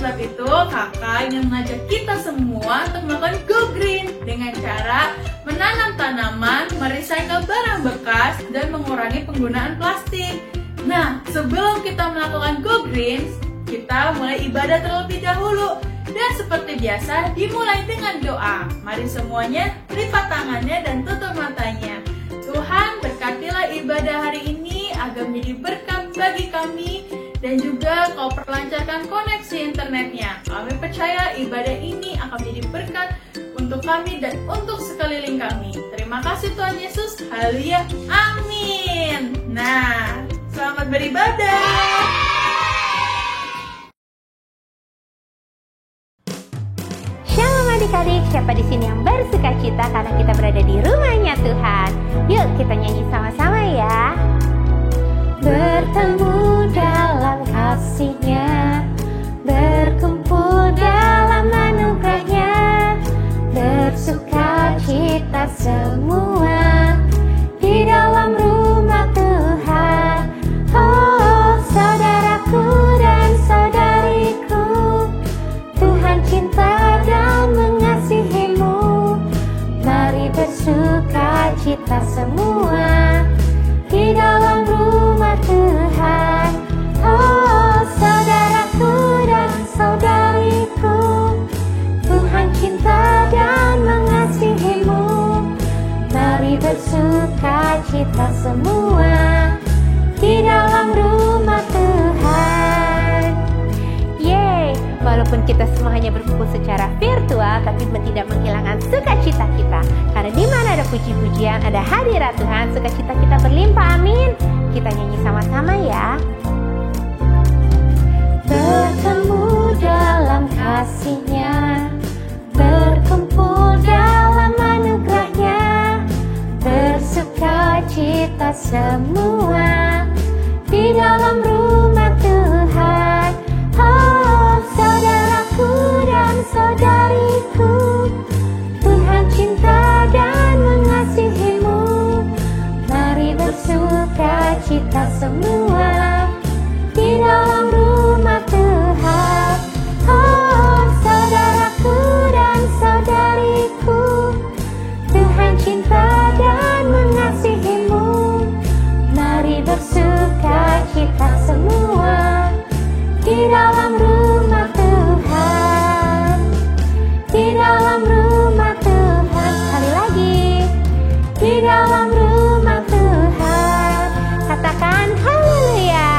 sebab itu kakak ingin mengajak kita semua untuk melakukan Go Green dengan cara menanam tanaman, merecycle barang bekas, dan mengurangi penggunaan plastik. Nah, sebelum kita melakukan Go Green, kita mulai ibadah terlebih dahulu. Dan seperti biasa, dimulai dengan doa. Mari semuanya lipat tangannya dan tutup matanya. Tuhan, berkatilah ibadah hari ini agar menjadi berkat bagi kami, dan juga Kau perlancarkan koneksi internetnya. Kami percaya ibadah ini akan menjadi berkat untuk kami dan untuk sekeliling kami. Terima kasih Tuhan Yesus. Haleluya. Amin. Nah, selamat beribadah. Shalom adik-adik, siapa di sini yang bersuka cita karena kita berada di rumahnya Tuhan? Yuk kita nyanyi sama-sama ya. Bertemu dalam kasih-Nya, berkumpul dalam anugerah-Nya, bersuka cita semua di dalam rumah Tuhan. Oh saudaraku dan saudariku, Tuhan cinta dan mengasihimu. Mari bersuka cita semua di dalam rumah Tuhan. Oh saudaraku dan saudariku, Tuhan cinta dan mengasihimu. Mari bersuka cita semua di dalam rumah Tuhan. Yeay, walaupun kita semua hanya berkumpul secara virtual, tapi tidak menghilangkan sukacita kita. Karena di mana ada puji-pujian, ada hadirat Tuhan, sukacita kita berlimpah. Amin. Kita nyanyi sama-sama ya. Bertemu dalam kasih-Nya, berkumpul dalam anugerah-Nya, bersuka cita semua di dalam rumah Tuhan. Oh saudaraku dan saudariku, Tuhan cinta dan mengasihimu. Mari bersuka cita semua di dalam rumah Tuhan. Oh saudaraku dan saudariku, Tuhan cinta dan mengasihimu. Mari bersuka cita semua di dalam rumah Tuhan. Di dalam rumah Tuhan. Sekali lagi, di dalam rumah Tuhan. Katakan haleluya.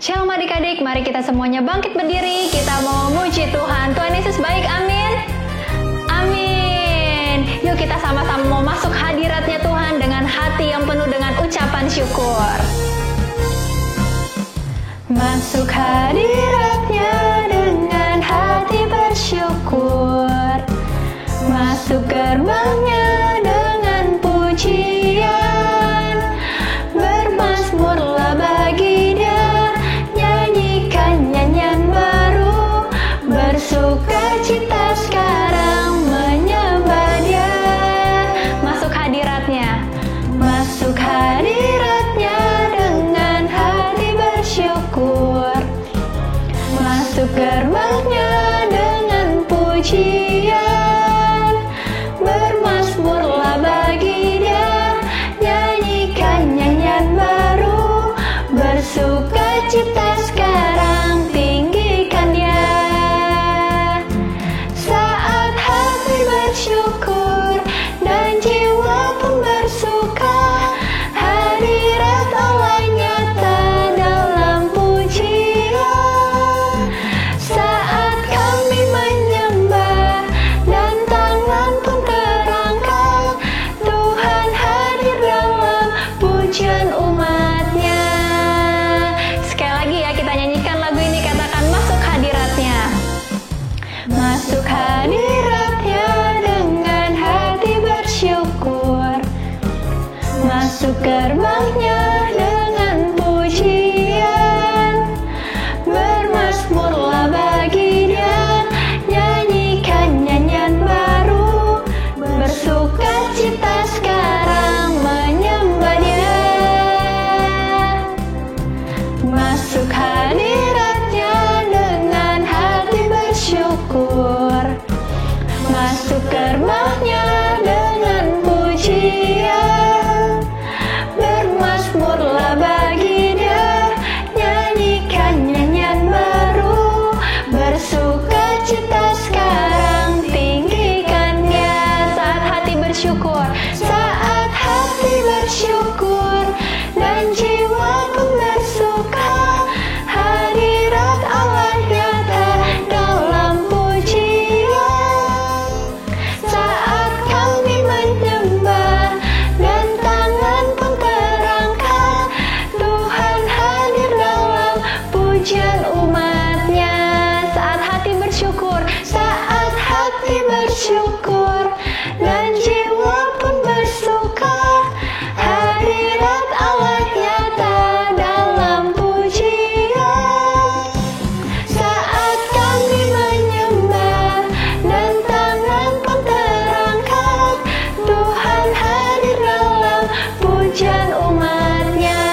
Shalom adik-adik, mari kita semuanya bangkit berdiri. Kita mau memuji Tuhan. Tuhan Yesus baik, amin. Amin. Yuk kita sama-sama mau masuk hadiratnya Tuhan dengan hati yang penuh dengan ucapan syukur. Masuk hadiratnya dengan hati bersyukur, masuk gerbangnya dengan pujian, bermazmurlah bagi Dia, nyanyikan nyanyian baru, bersuka cita sekarang menyembah Dia. Masuk hadiratnya, masuk hadiratnya dengan hati bersyukur, masuk gerbangnya dengan pujian, bermazmurlah bagi Dia, nyanyikan nyanyian baru, bersuka cita sekarang tinggikan Dia. Saat hati bersyukur dan jiwa pun bersuka, hadirat Allah nyata dalam pujian. Saat kami menyembah dan tangan pun terangkat, Tuhan hadir dalam pujian umatnya. Sekali lagi ya, kita nyanyikan lagu ini, katakan masuk hadiratnya. Masuk hadiratnya dengan hati bersyukur, masuk gerbangnya dengan pujian, bermazmurlah bagi Dia, nyanyikan nyanyian baru, bersuka cita sekarang menyembah Dia. Masuk hadiratnya bersyukur. Masuk ke rumahnya dengan pujian, bermazmurlah bagi Dia, nyanyikan nyanyian baru, bersuka cita sekarang, tinggikan Dia. Saat hati bersyukur, saat hati bersyukur, dan jiwa pun bersuka, hadirat Allah nyata dalam pujian. Saat kami menyembah dan tangan pun terangkat, Tuhan hadir dalam pujian umatnya. Saat hati bersyukur, saat hati bersyukur, dan jiwa pun bersuka, hadirat Allah nyata dalam pujian. Saat kami menyembah dan tangan pun terangkat, Tuhan hadir dalam pujian umatnya.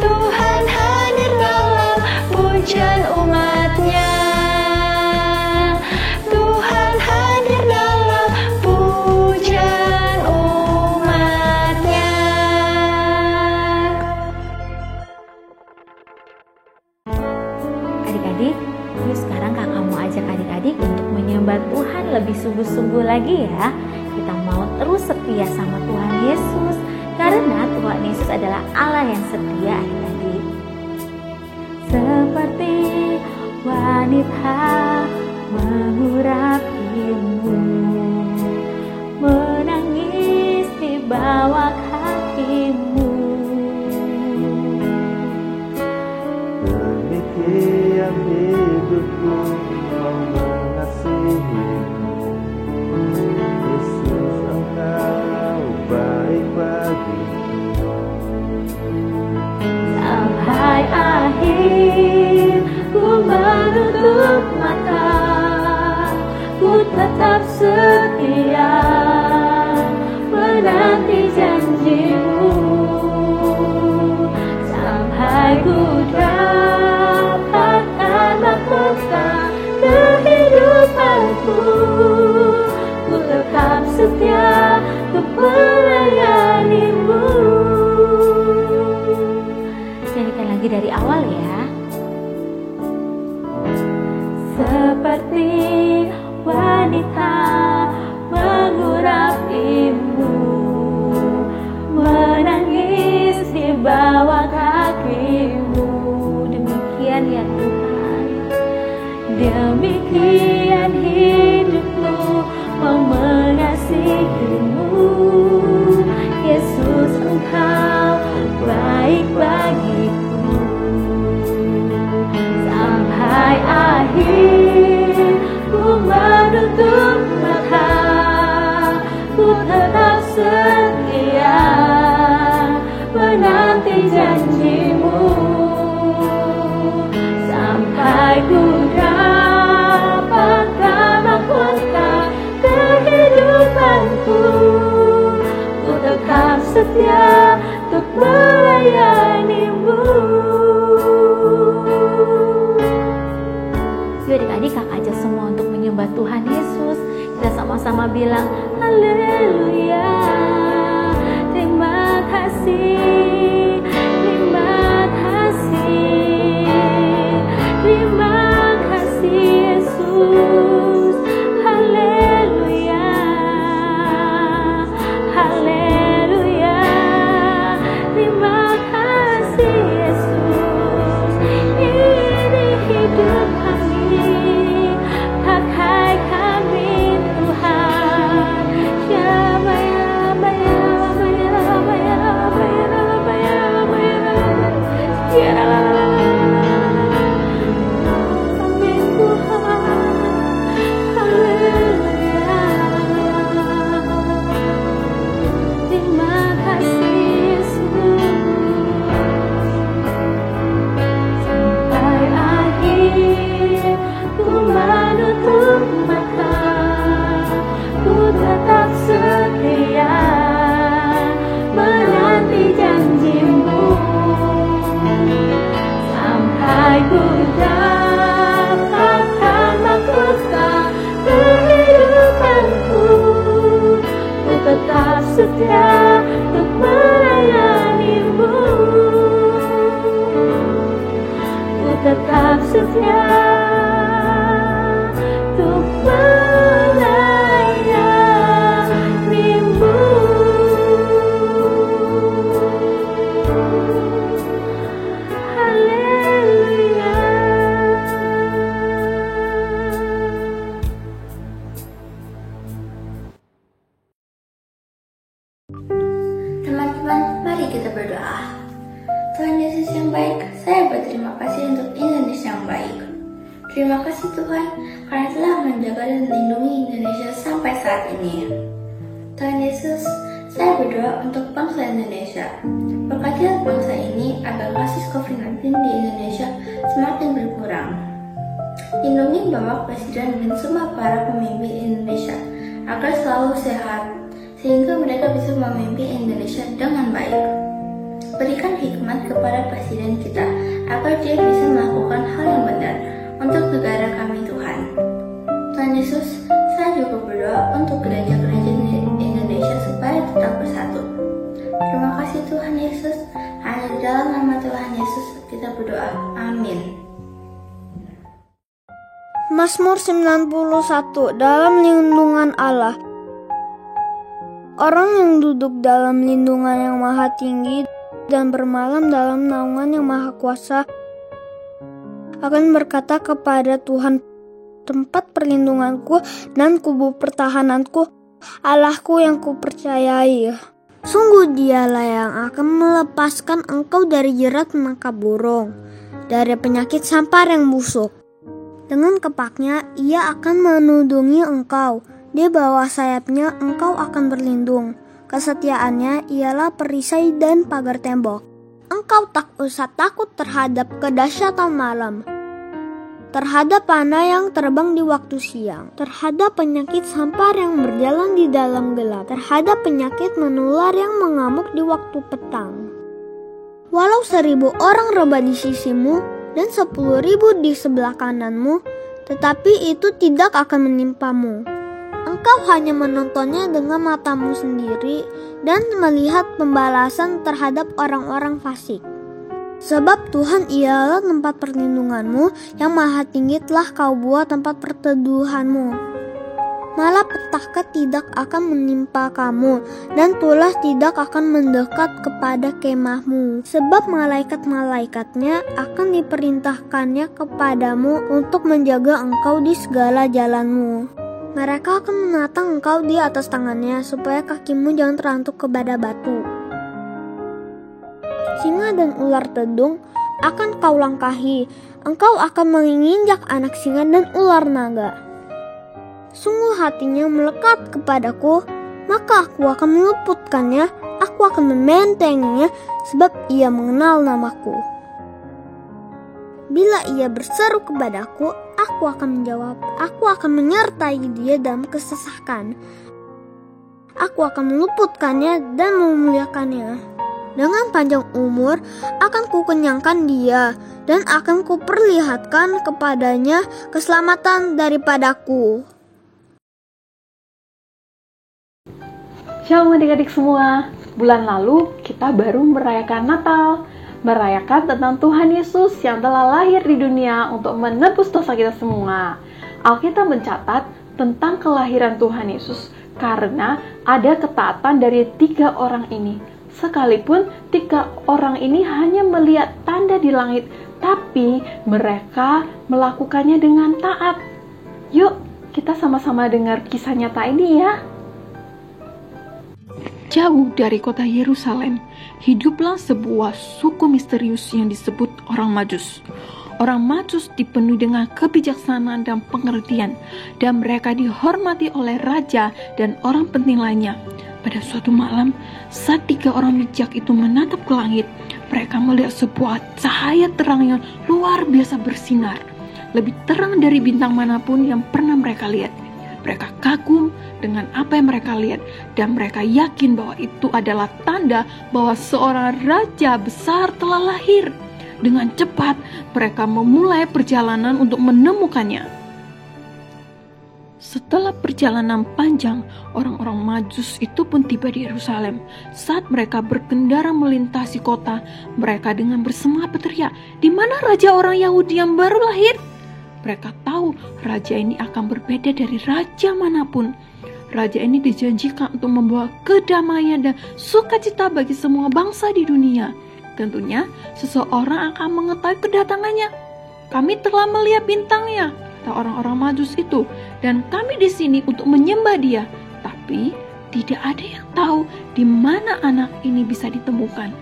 Tuhan hadir dalam pujian umatnya. Tuhan hadir dalam pujian umatnya. Adik-adik, yuk sekarang kakak mau ajak adik-adik untuk menyembah Tuhan lebih sungguh-sungguh lagi ya. Kita mau terus setia sama Tuhan Yesus, karena Tuhan Yesus adalah Allah yang setia adik-adik. Seperti wanita mengurapimu, menangis di bawah kakimu. Demikian hidupku mau mengasihimu, Yesus Engkau baik bagiku. Sampai akhir ku menutup mata, ku tetap setia menanti janjimu. Sampai ku dapatkan mahkota kehidupanku, ku tetap setia untuk melayanimu. Nyanyikan lagi dari awal ya. Seperti wanita mengurapimu, menangis di bawah kakimu. Demikian ya Tuhan, demikian hidupmu mau mengasihimu. Yesus Engkau baik bagiku. Sampai akhir ku menutup mata, ku tetap setia menanti janjimu. Sampai ku dapatkan mahkota kehidupanku, ku tetap setia untuk melayanimu. Yuk adik-adik, kakak ajak semua untuk menyembah Tuhan Yesus. Kita sama-sama bilang haleluya. Terima kasih, terima kasih, terima kasih Yesus. Haleluya, haleluya. Terima kasih Yesus. Ini hidup kami, pakai kami Tuhan. Shabaya, baya, baya, baya, baya, baya. setia untuk melayanimu. Ku tetap setia untuk melayanimu. Haleluya. Teman-teman, mari kita berdoa. Tuhan Yesus yang baik, saya berterima kasih untuk Indonesia yang baik. Terima kasih Tuhan, karena telah menjaga dan melindungi Indonesia sampai saat ini. Tuhan Yesus, saya berdoa untuk bangsa Indonesia. Berkatilah bangsa ini agar kasus COVID-19 di Indonesia semakin berkurang. Lindungi Bapak Presiden dan semua para pemimpin Indonesia agar selalu sehat, sehingga mereka bisa memimpin Indonesia dengan baik. Berikan hikmat kepada Presiden kita agar dia bisa melakukan hal yang benar untuk negara kami Tuhan. Tuhan Yesus, saya juga berdoa untuk gereja-gereja di Indonesia supaya tetap bersatu. Terima kasih Tuhan Yesus, hanya di dalam nama Tuhan Yesus kita berdoa. Amin. Mazmur 91, dalam lindungan Allah. Orang yang duduk dalam lindungan yang maha tinggi dan bermalam dalam naungan yang maha kuasa akan berkata kepada Tuhan, tempat perlindunganku dan kubu pertahananku, Allahku yang kupercayai. Sungguh dialah yang akan melepaskan engkau dari jerat penangkap burung, dari penyakit sampar yang busuk. Dengan kepaknya ia akan menudungi engkau, di bawah sayapnya engkau akan berlindung. Kesetiaannya ialah perisai dan pagar tembok. Engkau tak usah takut terhadap kedahsyatan malam, terhadap panah yang terbang di waktu siang, terhadap penyakit sampar yang berjalan di dalam gelap, terhadap penyakit menular yang mengamuk di waktu petang. Walau 1000 orang rebah di sisimu dan 10.000 di sebelah kananmu, tetapi itu tidak akan menimpamu. Engkau hanya menontonnya dengan matamu sendiri dan melihat pembalasan terhadap orang-orang fasik. Sebab Tuhan ialah tempat perlindunganmu, yang maha tinggi telah kau buat tempat perteduhanmu. Malapetaka tidak akan menimpa kamu, dan tulah tidak akan mendekat kepada kemahmu. Sebab malaikat-malaikatnya akan diperintahkannya kepadamu untuk menjaga engkau di segala jalanmu. Mereka akan menatang engkau di atas tangannya, supaya kakimu jangan terantuk kepada batu. Singa dan ular tedung akan kau langkahi, engkau akan menginjak anak singa dan ular naga. Sungguh hatinya melekat kepadaku, maka aku akan meluputkannya, aku akan membentenginya, sebab ia mengenal namaku. Bila ia berseru kepadaku, aku akan menjawab, aku akan menyertai dia dalam kesesakan. Aku akan meluputkannya dan memuliakannya. Dengan panjang umur akan kukenyangkan dia, dan akan kuperlihatkan kepadanya keselamatan daripadaku. Shalom adik-adik semua, bulan lalu kita baru merayakan Natal, merayakan tentang Tuhan Yesus yang telah lahir di dunia untuk menebus dosa kita semua. Alkitab mencatat tentang kelahiran Tuhan Yesus karena ada ketaatan dari 3 orang ini. Sekalipun 3 orang ini hanya melihat tanda di langit, tapi mereka melakukannya dengan taat. Yuk, kita sama-sama dengar kisah nyata ini ya. Jauh dari kota Yerusalem, hiduplah sebuah suku misterius yang disebut orang Majus. Orang Majus dipenuhi dengan kebijaksanaan dan pengertian, dan mereka dihormati oleh raja dan orang penting lainnya. Pada suatu malam, saat 3 orang bijak itu menatap ke langit, mereka melihat sebuah cahaya terang yang luar biasa bersinar, lebih terang dari bintang manapun yang pernah mereka lihat. Mereka kagum dengan apa yang mereka lihat, dan mereka yakin bahwa itu adalah tanda bahwa seorang raja besar telah lahir. Dengan cepat, mereka memulai perjalanan untuk menemukannya. Setelah perjalanan panjang, orang-orang Majus itu pun tiba di Yerusalem. Saat mereka berkendara melintasi kota, mereka dengan bersemangat berteriak, "Di mana raja orang Yahudi yang baru lahir?" Mereka tahu raja ini akan berbeda dari raja manapun. Raja ini dijanjikan untuk membawa kedamaian dan sukacita bagi semua bangsa di dunia. Tentunya seseorang akan mengetahui kedatangannya. "Kami telah melihat bintangnya," kata orang-orang Majus itu, "dan kami di sini untuk menyembah dia." Tapi tidak ada yang tahu di mana anak ini bisa ditemukan.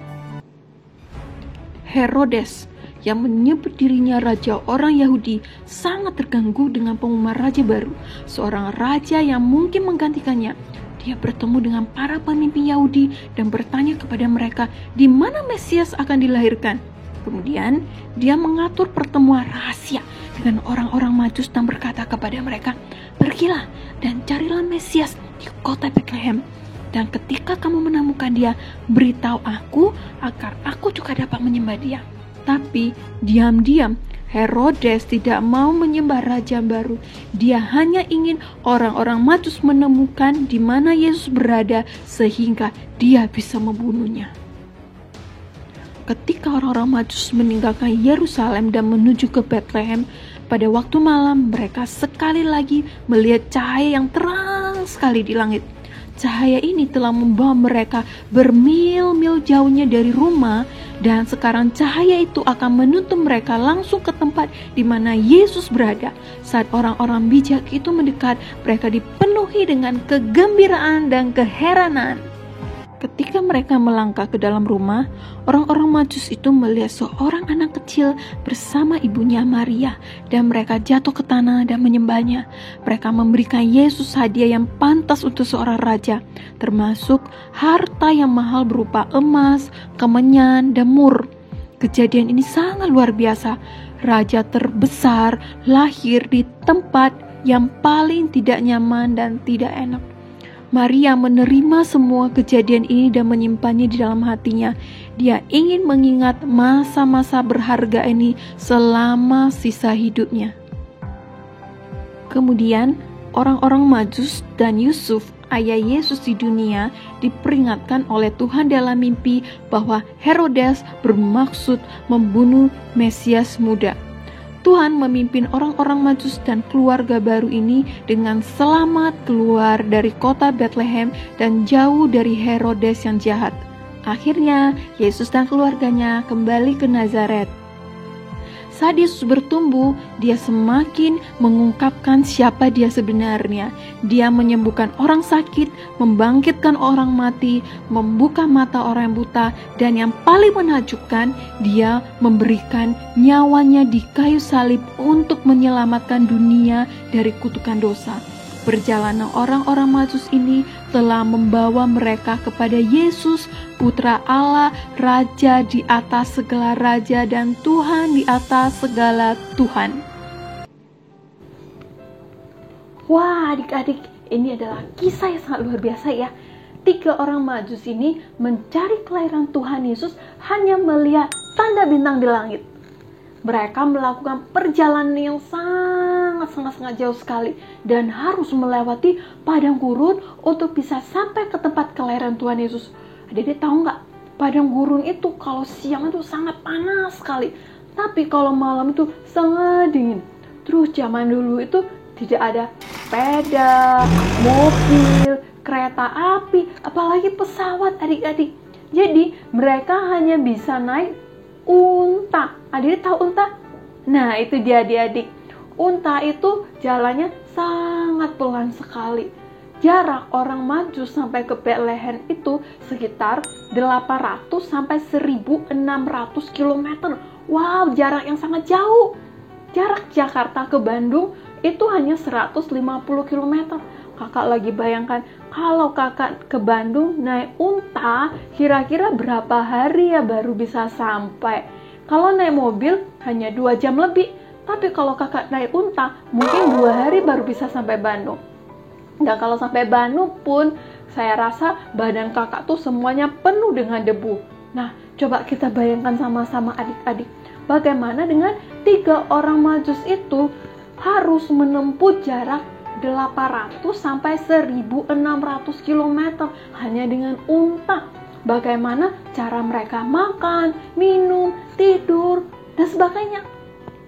Herodes yang menyebut dirinya raja orang Yahudi sangat terganggu dengan pengumuman raja baru, seorang raja yang mungkin menggantikannya. Dia bertemu dengan para pemimpin Yahudi dan bertanya kepada mereka di mana Mesias akan dilahirkan. Kemudian dia mengatur pertemuan rahasia dengan orang-orang Majus dan berkata kepada mereka, "Pergilah dan carilah Mesias di kota Betlehem. Dan ketika kamu menemukan dia, beritahu aku agar aku juga dapat menyembah dia." Tapi diam-diam Herodes tidak mau menyembah raja baru. Dia hanya ingin orang-orang Majus menemukan di mana Yesus berada sehingga dia bisa membunuhnya. Ketika orang-orang Majus meninggalkan Yerusalem dan menuju ke Betlehem, pada waktu malam mereka sekali lagi melihat cahaya yang terang sekali di langit. Cahaya ini telah membawa mereka bermil-mil jauhnya dari rumah, dan sekarang cahaya itu akan menuntun mereka langsung ke tempat di mana Yesus berada. Saat orang-orang bijak itu mendekat, mereka dipenuhi dengan kegembiraan dan keheranan. Ketika mereka melangkah ke dalam rumah, orang-orang Majus itu melihat seorang anak kecil bersama ibunya Maria, dan mereka jatuh ke tanah dan menyembahnya. Mereka memberikan Yesus hadiah yang pantas untuk seorang raja, termasuk harta yang mahal berupa emas, kemenyan, dan mur. Kejadian ini sangat luar biasa. Raja terbesar lahir di tempat yang paling tidak nyaman dan tidak enak. Maria menerima semua kejadian ini dan menyimpannya di dalam hatinya. Dia ingin mengingat masa-masa berharga ini selama sisa hidupnya. Kemudian, orang-orang Majus dan Yusuf, ayah Yesus di dunia, diperingatkan oleh Tuhan dalam mimpi bahwa Herodes bermaksud membunuh Mesias muda. Tuhan memimpin orang-orang Majus dan keluarga baru ini dengan selamat keluar dari kota Betlehem dan jauh dari Herodes yang jahat. Akhirnya, Yesus dan keluarganya kembali ke Nazaret. Saat Yesus bertumbuh, dia semakin mengungkapkan siapa dia sebenarnya. Dia menyembuhkan orang sakit, membangkitkan orang mati, membuka mata orang buta, dan yang paling menakjubkan, dia memberikan nyawanya di kayu salib untuk menyelamatkan dunia dari kutukan dosa. Perjalanan orang-orang Majus ini telah membawa mereka kepada Yesus, Putra Allah, Raja di atas segala raja dan Tuhan di atas segala Tuhan. Wah, adik-adik, ini adalah kisah yang sangat luar biasa ya. 3 orang Majus ini mencari kelahiran Tuhan Yesus hanya melihat tanda bintang di langit. Mereka melakukan perjalanan yang sangat jauh sekali dan harus melewati padang gurun untuk bisa sampai ke tempat kelahiran Tuhan Yesus. Adik-adik tahu nggak? Padang gurun itu kalau siang itu sangat panas sekali, tapi kalau malam itu sangat dingin. Terus zaman dulu itu tidak ada sepeda, mobil, kereta api, apalagi pesawat adik-adik. Jadi mereka hanya bisa naik unta. Adik tahu unta? Nah, itu dia adik-adik. Unta itu jalannya sangat pelan sekali. Jarak orang Majus sampai ke Betlehem itu sekitar 800 sampai 1600 km. Wow, jarak yang sangat jauh. Jarak Jakarta ke Bandung itu hanya 150 km. Kakak lagi bayangkan, kalau kakak ke Bandung naik unta, kira-kira berapa hari ya baru bisa sampai? Kalau naik mobil, hanya 2 jam lebih. Tapi kalau kakak naik unta, mungkin 2 hari baru bisa sampai Bandung. Dan kalau sampai Bandung pun, saya rasa badan kakak tuh semuanya penuh dengan debu. Nah, coba kita bayangkan sama-sama adik-adik. Bagaimana dengan 3 orang Majus itu harus menempuh jarak 800 sampai 1600 km hanya dengan unta. Bagaimana cara mereka makan, minum, tidur, dan sebagainya.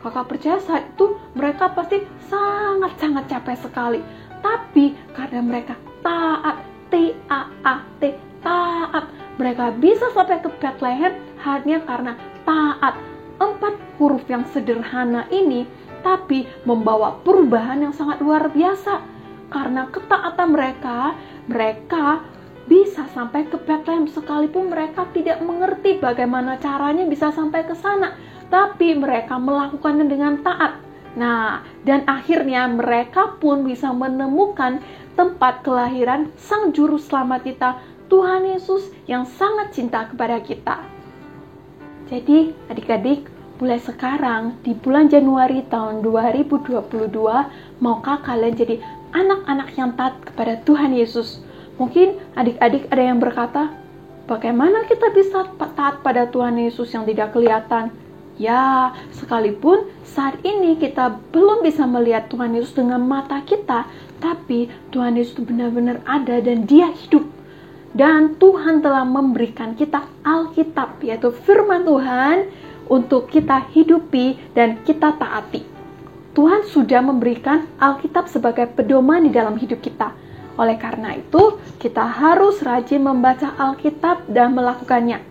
Kakak percaya saat itu mereka pasti sangat-sangat capek sekali. Tapi karena mereka taat, T-A-A-T, taat, mereka bisa sampai ke Bethlehem hanya karena taat. 4 huruf yang sederhana ini tapi membawa perubahan yang sangat luar biasa. Karena ketaatan mereka bisa sampai ke Bethlehem sekalipun mereka tidak mengerti bagaimana caranya bisa sampai ke sana. Tapi mereka melakukannya dengan taat. Nah, dan akhirnya mereka pun bisa menemukan tempat kelahiran Sang Juru Selamat kita, Tuhan Yesus yang sangat cinta kepada kita. Jadi, adik-adik, mulai sekarang di bulan Januari tahun 2022, maukah kalian jadi anak-anak yang taat kepada Tuhan Yesus? Mungkin adik-adik ada yang berkata, bagaimana kita bisa taat pada Tuhan Yesus yang tidak kelihatan? Ya, sekalipun saat ini kita belum bisa melihat Tuhan Yesus dengan mata kita, tapi Tuhan Yesus benar-benar ada dan Dia hidup. Dan Tuhan telah memberikan kita Alkitab, yaitu firman Tuhan, untuk kita hidupi dan kita taati. Tuhan sudah memberikan Alkitab sebagai pedoman di dalam hidup kita. Oleh karena itu, kita harus rajin membaca Alkitab dan melakukannya.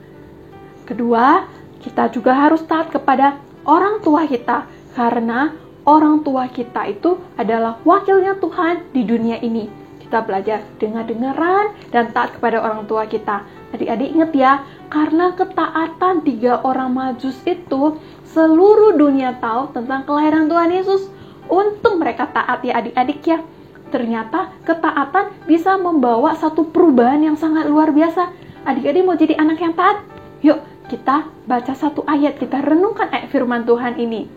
Kedua, kita juga harus taat kepada orang tua kita, karena orang tua kita itu adalah wakilnya Tuhan di dunia ini. Kita belajar dengar-dengaran dan taat kepada orang tua kita. Adik-adik ingat ya, karena ketaatan 3 orang Majus itu, seluruh dunia tahu tentang kelahiran Tuhan Yesus. Untung mereka taat ya adik-adik ya. Ternyata ketaatan bisa membawa satu perubahan yang sangat luar biasa. Adik-adik mau jadi anak yang taat? Yuk, kita baca satu ayat, kita renungkan ayat firman Tuhan ini.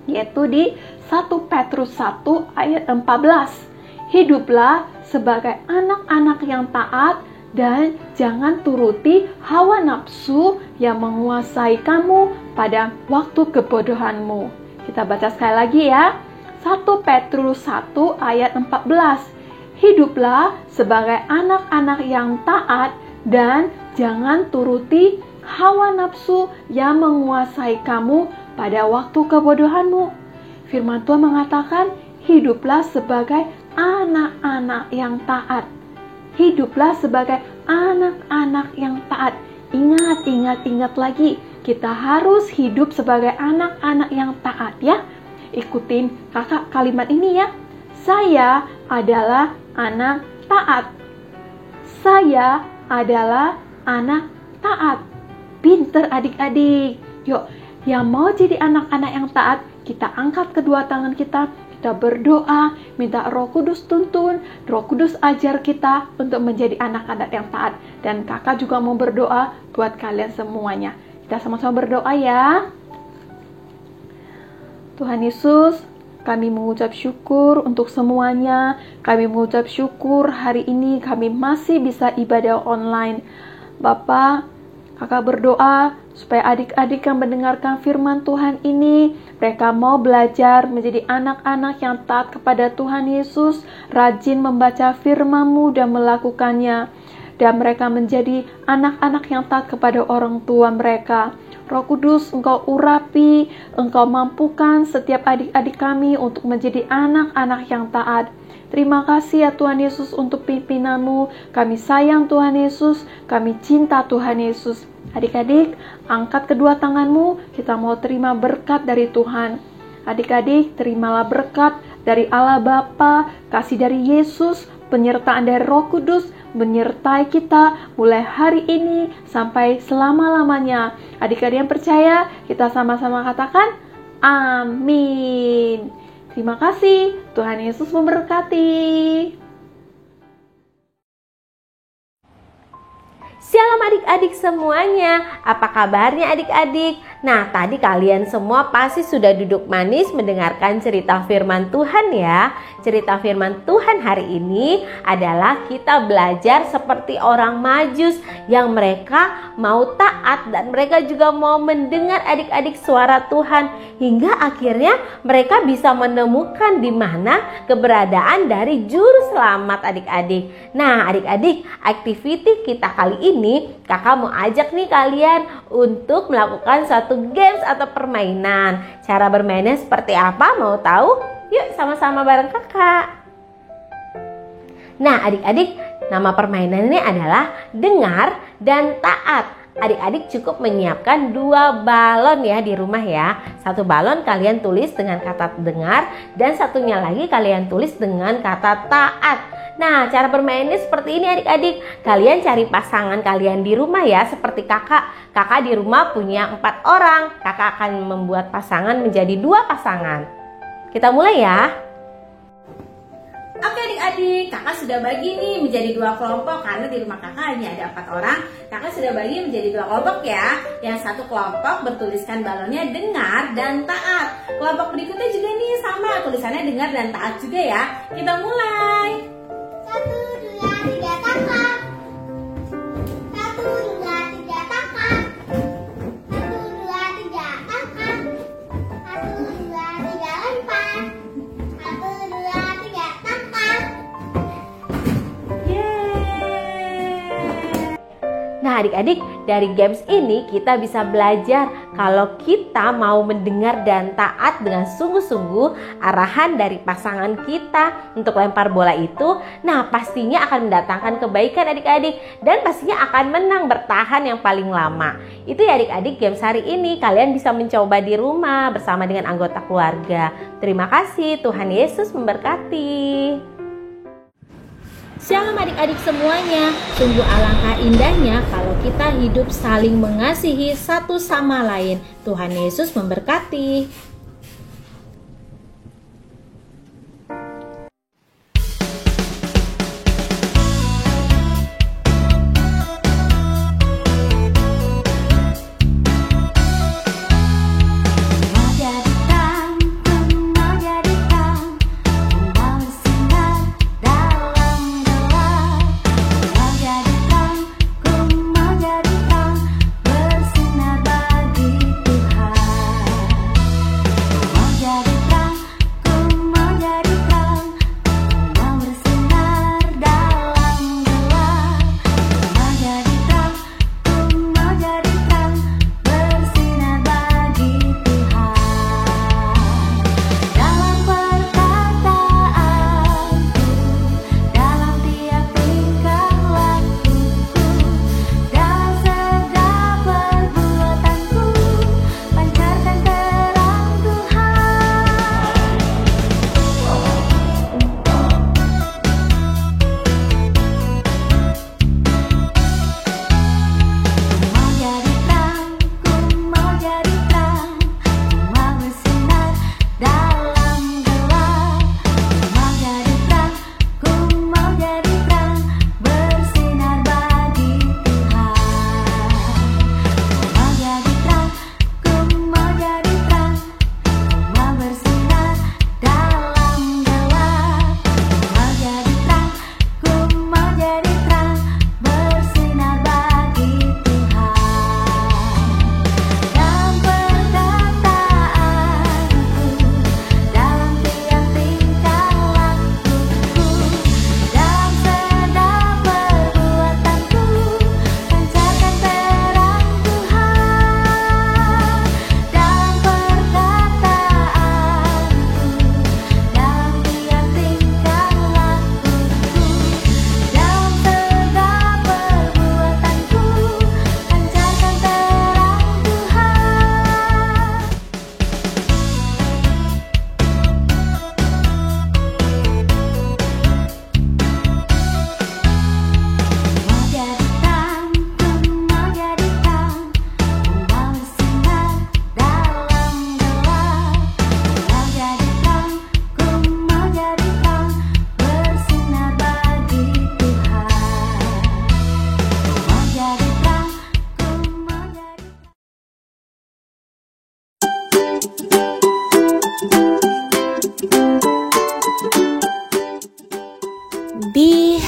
Yaitu di 1 Petrus 1 ayat 14. Hiduplah sebagai anak-anak yang taat dan jangan turuti hawa nafsu yang menguasai kamu pada waktu kebodohanmu. Kita baca sekali lagi ya. 1 Petrus 1 ayat 14. Hiduplah sebagai anak-anak yang taat dan jangan turuti hawa nafsu yang menguasai kamu pada waktu kebodohanmu. Firman Tuhan mengatakan, hiduplah sebagai anak-anak yang taat. Hiduplah sebagai anak-anak yang taat. Ingat lagi, kita harus hidup sebagai anak-anak yang taat ya. Ikutin kakak kalimat ini ya. Saya adalah anak taat. Saya adalah anak taat. Pinter adik-adik. Yuk, yang mau jadi anak-anak yang taat, kita angkat kedua tangan kita berdoa, minta Roh Kudus tuntun, Roh Kudus ajar kita untuk menjadi anak-anak yang taat. Dan kakak juga mau berdoa buat kalian semuanya. Kita sama-sama berdoa ya. Tuhan Yesus, kami mengucap syukur untuk semuanya. Kami mengucap syukur hari ini kami masih bisa ibadah online. Bapak, kakak berdoa supaya adik-adik yang mendengarkan firman Tuhan ini, mereka mau belajar menjadi anak-anak yang taat kepada Tuhan Yesus, rajin membaca firman-Mu dan melakukannya. Dan mereka menjadi anak-anak yang taat kepada orang tua mereka. Roh Kudus, Engkau urapi, Engkau mampukan setiap adik-adik kami untuk menjadi anak-anak yang taat. Terima kasih ya Tuhan Yesus untuk pimpinan-Mu. Kami sayang Tuhan Yesus, kami cinta Tuhan Yesus. Adik-adik, angkat kedua tangan-Mu, kita mau terima berkat dari Tuhan. Adik-adik, terimalah berkat dari Allah Bapa, kasih dari Yesus, penyertaan dari Roh Kudus, menyertai kita mulai hari ini sampai selama-lamanya. Adik-adik yang percaya, kita sama-sama katakan amin. Terima kasih, Tuhan Yesus memberkati. Shalom adik adik-adik semuanya. Apa kabarnya adik-adik? Nah, tadi kalian semua pasti sudah duduk manis mendengarkan cerita firman Tuhan ya. Cerita firman Tuhan hari ini adalah kita belajar seperti orang Majus yang mereka mau taat dan mereka juga mau mendengar adik-adik suara Tuhan hingga akhirnya mereka bisa menemukan di mana keberadaan dari juru selamat adik-adik. Nah, adik-adik, aktiviti kita kali ini kakak mau ajak nih kalian untuk melakukan suatu games atau permainan. Cara bermainnya seperti apa? Mau tahu? Yuk sama-sama bareng kakak. Nah, adik-adik, nama permainan ini adalah dengar dan taat. Adik-adik cukup menyiapkan 2 balon ya di rumah ya. 1 balon kalian tulis dengan kata dengar dan satunya lagi kalian tulis dengan kata taat. Nah, cara bermainnya seperti ini adik-adik. Kalian cari pasangan kalian di rumah ya, seperti kakak. Kakak di rumah punya 4 orang. Kakak akan membuat pasangan menjadi 2 pasangan. Kita mulai ya. Oke adik-adik, kakak sudah bagi nih menjadi 2 kelompok karena di rumah kakak hanya ada 4 orang. Kakak sudah bagi menjadi 2 kelompok ya. Yang satu kelompok bertuliskan balonnya dengar dan taat. Kelompok berikutnya juga nih sama, tulisannya dengar dan taat juga ya. Kita mulai. 1, 2, 3, tangkap. 1, 2, 3, tangkap. 1, 2, 3, tangkap. 1, 2, 3, lempar. 1, 2, 3, tangkap. Nah, adik-adik, dari games ini kita bisa belajar kalau kita mau mendengar dan taat dengan sungguh-sungguh arahan dari pasangan kita untuk lempar bola itu. Nah, pastinya akan mendatangkan kebaikan adik-adik dan pastinya akan menang bertahan yang paling lama. Itu ya adik-adik games hari ini. Kalian bisa mencoba di rumah bersama dengan anggota keluarga. Terima kasih, Tuhan Yesus memberkati. Shalom adik-adik semuanya. Sungguh alangkah indahnya kalau kita hidup saling mengasihi satu sama lain. Tuhan Yesus memberkati.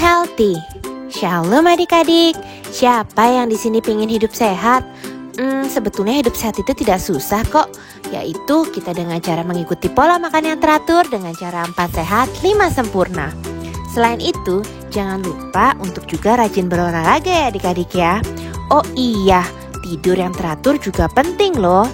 healthy. Shalom adik-adik. Siapa yang di sini pengen hidup sehat? Sebetulnya hidup sehat itu tidak susah kok. Yaitu kita dengan cara mengikuti pola makan yang teratur dengan cara 4 sehat, 5 sempurna. Selain itu, jangan lupa untuk juga rajin berolahraga ya adik-adik ya. Oh iya, tidur yang teratur juga penting loh.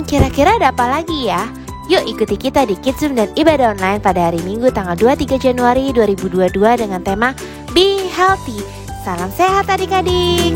Kira-kira ada apa lagi ya? Yuk ikuti kita di Kids Zoom dan ibadah online pada hari Minggu tanggal 23 Januari 2022 dengan tema Be Healthy. Salam sehat adik-adik.